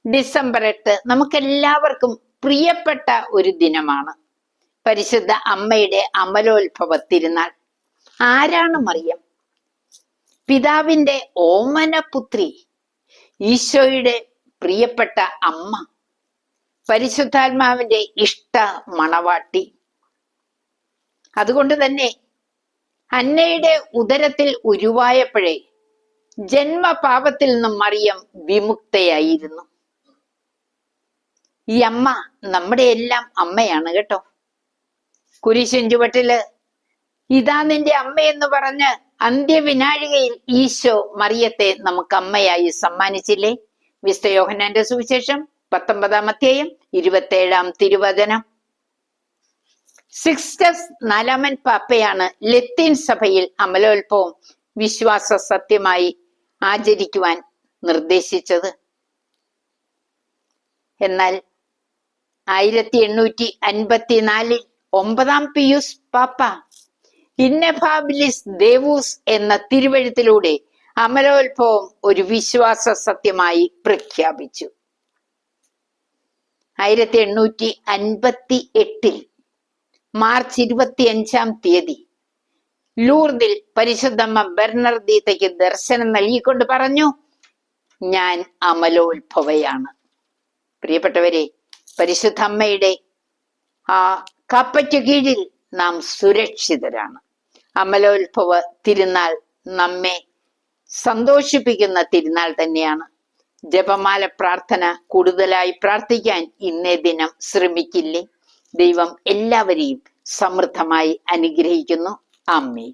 December 8 നമുക്കെല്ലാവർക്കും പ്രിയപ്പെട്ട ഒരു ദിനമാണ്. പരിശുദ്ധ അമ്മയുടെ അമലോത്ഭവ തിരുനാൾ. ആരാണ് മറിയം? പിതാവിന്റെ ഓമനപുത്രി, ഈശോയുടെ പ്രിയപ്പെട്ട അമ്മ, പരിശുദ്ധാത്മാവിന്റെ ഇഷ്ട മണവാട്ടി. അതുകൊണ്ട് തന്നെ അന്നയുടെ ഉദരത്തിൽ ഉരുവായപ്പോഴേ ജന്മപാപത്തിൽ നിന്നും മറിയം വിമുക്തയായിരുന്നു. ഈ അമ്മ നമ്മുടെ എല്ലാം അമ്മയാണ് കേട്ടോ. കുരിശിൻ ചുവട്ടില് ഇതാ നിന്റെ അമ്മയെന്ന് പറഞ്ഞ് അന്ത്യവിനാഴികയിൽ ഈശോ മറിയത്തെ നമുക്ക് അമ്മയായി സമ്മാനിച്ചില്ലേ? വിശുദ്ധ യോഹന്നാന്റെ സുവിശേഷം 19-ാം അധ്യായം 27-ാം തിരുവചനം. സിക്സ്റ്റസ് 4-ാമൻ പാപ്പയാണ് ലത്തീൻ സഭയിൽ അമലോത്ഭവം വിശ്വാസ സത്യമായി ആചരിക്കുവാൻ നിർദ്ദേശിച്ചത്. എന്നാൽ 1854 9-ാം പിയൂസ് പാപ്പ ഇന്നഫാബിലിസ് ദേവൂസ് എന്ന തിരുവെഴുത്തിലൂടെ അമലോത്ഭവം ഒരു വിശ്വാസ സത്യമായി പ്രഖ്യാപിച്ചു. 1858 മാർച്ച് 25-ാം തീയതി ലൂർദിൽ പരിശുദ്ധമ്മ ബെർണർദീത്തയ്ക്ക് ദർശനം നൽകിക്കൊണ്ട് പറഞ്ഞു, ഞാൻ അമലോത്ഭവയാണ്. പ്രിയപ്പെട്ടവരെ, പരിശുദ്ധ അമ്മയുടെ ആ കാപ്പയ്ക്ക് കീഴിൽ നാം സുരക്ഷിതരാണ്. അമലോത്ഭവ തിരുനാൾ നമ്മെ സന്തോഷിപ്പിക്കുന്ന തിരുനാൾ തന്നെയാണ്. ജപമാല പ്രാർത്ഥന കൂടുതലായി പ്രാർത്ഥിക്കാൻ ഇന്നേ ദിനം ശ്രമിക്കില്ലേ? ദൈവം എല്ലാവരെയും സമൃദ്ധമായി അനുഗ്രഹിക്കുന്നു. ആമേൻ.